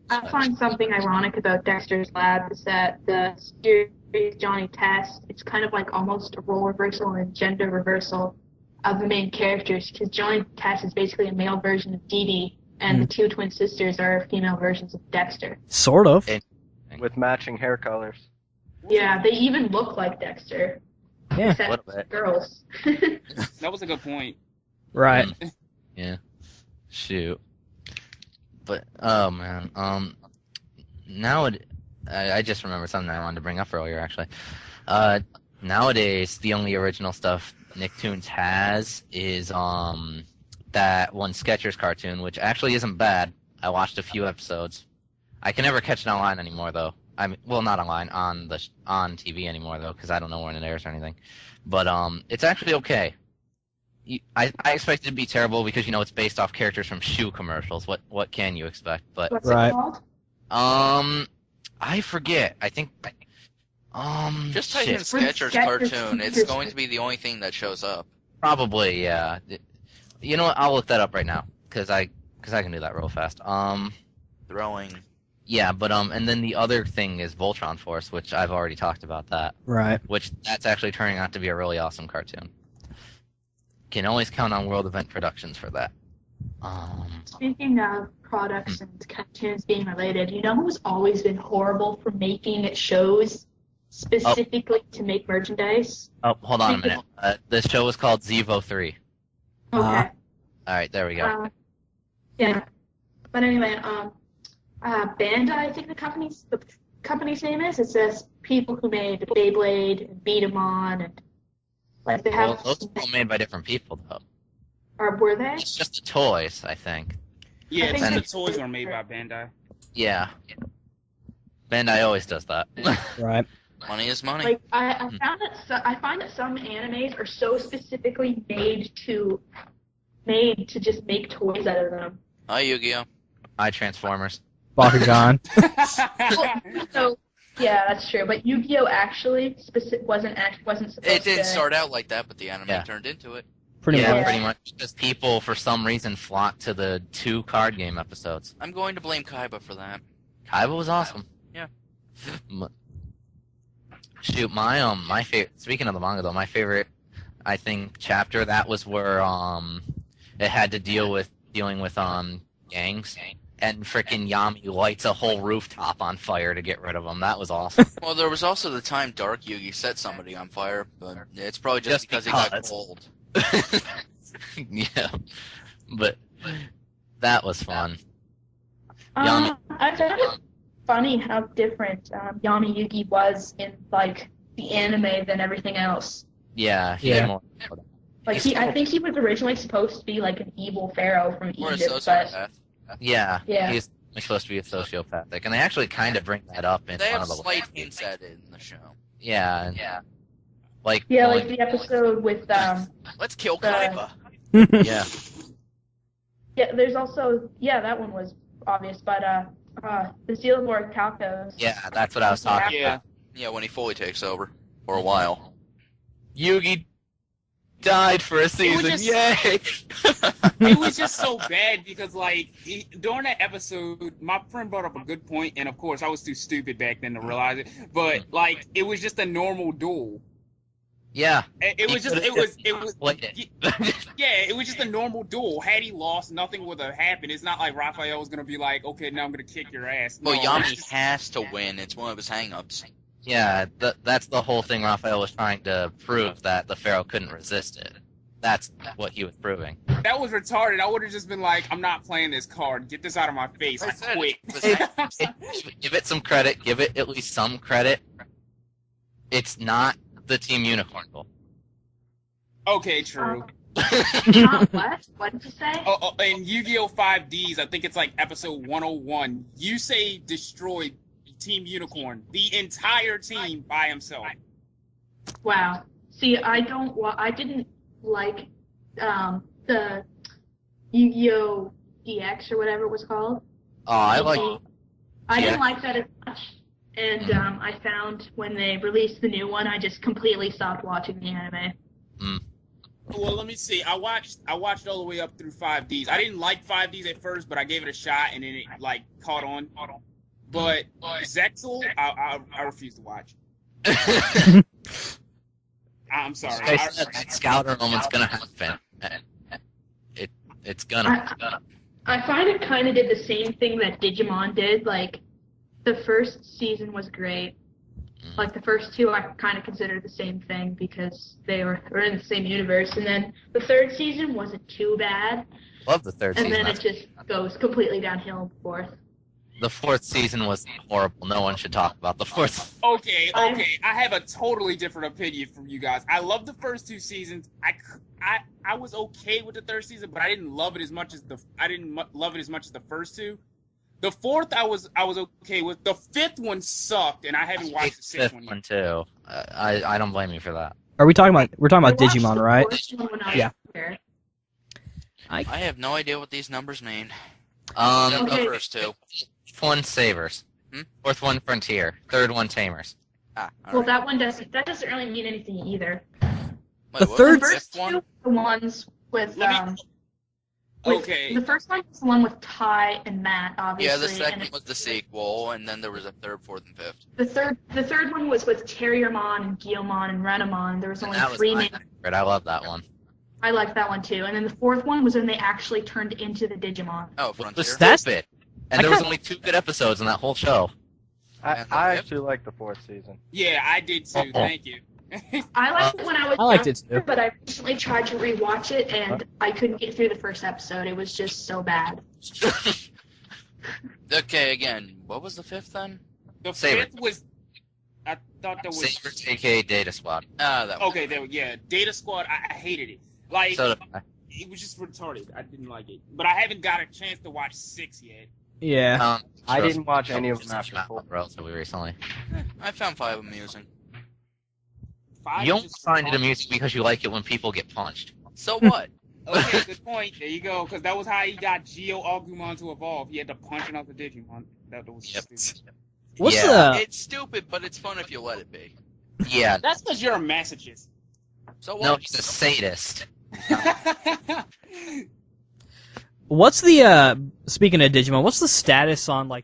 I find something ironic about Dexter's Lab is that the series Johnny Test, it's kind of like almost a role reversal and gender reversal of the main characters, because Johnny Test is basically a male version of Dee Dee, and the two twin sisters are female versions of Dexter. Sort of. With matching hair colors. Yeah, they even look like Dexter. Yeah. Except girls. That was a good point. Right. Yeah. Shoot. But, oh man, I just remembered something I wanted to bring up earlier, actually. Nowadays, the only original stuff Nicktoons has is, that one Skechers cartoon, which actually isn't bad. I watched a few episodes. I can never catch it online anymore, though. Well, not online, on TV anymore, though, because I don't know when it airs or anything. But, it's actually okay. I expect it to be terrible because, it's based off characters from shoe commercials. What can you expect? But What's it called? I forget. I think, just type in Skechers cartoon. It's going to be the only thing that shows up. Probably, yeah. You know what? I'll look that up right now because I can do that real fast. Throwing. Yeah, but and then the other thing is Voltron Force, which I've already talked about that. Right. Which that's actually turning out to be a really awesome cartoon. Can always count on World Event Productions for that. Speaking of products and cartoons being related, you know who's always been horrible for making shows specifically to make merchandise? Oh, hold on a minute. This show was called Zevo 3. Okay. All right, there we go. Yeah. But anyway, Bandai, I think the company's name is. It says people who made Beyblade and Beat 'em On, and like they have. Well, those are all made by different people, though. Or were they? It's just the toys, I think. Yeah, I think the toys were made by Bandai. Yeah. Bandai always does that. Right. Money is money. Like I find that some animes are so specifically made to just make toys out of them. Hi, Yu-Gi-Oh! Hi, Transformers. Bakugan. So yeah, that's true. But Yu-Gi-Oh actually wasn't supposed to. It didn't start out like that, but the anime turned into it. Pretty much. Pretty much. Because people, for some reason, flocked to the 2 card game episodes. I'm going to blame Kaiba for that. Kaiba was awesome. Yeah. Shoot, my favorite. Speaking of the manga, though, my favorite, I think, chapter that was where it had to dealing with gangs, and frickin' Yami lights a whole rooftop on fire to get rid of them. That was awesome. Well, there was also the time Dark Yugi set somebody on fire, but it's probably just because he got cold. Yeah, but that was fun. I found it funny how different Yami Yugi was in like the anime than everything else. Yeah, I think he was originally supposed to be like an evil pharaoh from Egypt, but yeah, he's supposed to be a sociopathic, and they actually kind of bring that up in they one have of the slight hints at it in the show. Yeah. Like the episode with let's kill Kaiba. Yeah. Yeah, there's also that one was obvious, but the Xenomorph Calcos. Yeah, that's what I was talking about. Yeah, when he fully takes over for a while. Yugi died for a season. Yay! It was just so bad because, like, during that episode, my friend brought up a good point, and of course, I was too stupid back then to realize it. But like, it was just a normal duel. Yeah. It was just a normal duel. Had he lost, nothing would have happened. It's not like Raphael was gonna be like, okay, now I'm gonna kick your ass. Well, Yami has to win. It's one of his hang-ups. Yeah, that's the whole thing Raphael was trying to prove, that the Pharaoh couldn't resist it. That's what he was proving. That was retarded. I would have just been like, I'm not playing this card. Get this out of my face. I quit. Give it some credit. Give it at least some credit. It's not the Team Unicorn goal. Okay, true. What? What did you say? In Yu-Gi-Oh! 5Ds, I think it's like episode 101, Yusei destroyed Team Unicorn, the entire team by himself. Wow. See, I didn't like the Yu-Gi-Oh! DX or whatever it was called. Oh, I didn't like that as much. And I found when they released the new one, I just completely stopped watching the anime. Well, let me see. I watched all the way up through 5Ds. I didn't like 5Ds at first, but I gave it a shot, and then it like caught on. But Zexel, I refuse to watch. I'm sorry. That Scouter moment's gonna happen. It's gonna. I find it kind of did the same thing that Digimon did. Like, the first season was great. Like, the first two I kind of considered the same thing because they were in the same universe. And then the third season wasn't too bad. Love the third season. And then it just goes completely downhill in the fourth. The fourth season was horrible. No one should talk about the fourth. Okay. I have a totally different opinion from you guys. I love the first two seasons. I was okay with the third season, but I didn't love it as much as the first two. The fourth I was okay with. The fifth one sucked, and I haven't watched the sixth one yet. Too. I don't blame you for that. We're talking about Digimon, right? Yeah. I have no idea what these numbers mean. Okay. The first two. Fourth one Savers. Fourth one Frontier. Third one Tamers. Well, Well, that doesn't really mean anything either. Wait, The what third- was The the first fifth one? two, the ones with Okay. The first one was the one with Ty and Matt, obviously. Yeah, the second and was the sequel, and then there was a third, fourth, and fifth. the third one was with Terriermon and Guillemon and Renamon. There was only That was 3 my names. favorite. I love that one. I liked that one too. And then the fourth one was when they actually turned into the Digimon. Oh, It Frontier. was That's- stupid. And there was only 2 good episodes in that whole show. I actually like the fourth season. Yeah, I did too. Thank you. I liked it when I was I liked younger, it too. but I recently tried to rewatch it and I couldn't get through the first episode. It was just so bad. Okay, again, what was the fifth then? The Saber. fifth was. I thought that was. Savers, aka Data Squad. That one. Okay, Data Squad. I hated it. Like, So did I. it was just retarded. I didn't like it. But I haven't got a chance to watch 6 yet. Yeah. I didn't watch any of them after Just 4. relatively recently. I found 5 amusing. 5 You is only just find it retarded. amusing because you like it when people get punched. So what? Okay, good point. There you go. Because that was how he got Geo Agumon to evolve. He had to punch another Digimon. That was Yep. stupid. What's Yeah. the? It's stupid, but it's fun if you let it be. Yeah. That's because you're a masochist. So what? No, he's a sadist. What's the? Speaking of Digimon, what's the status on like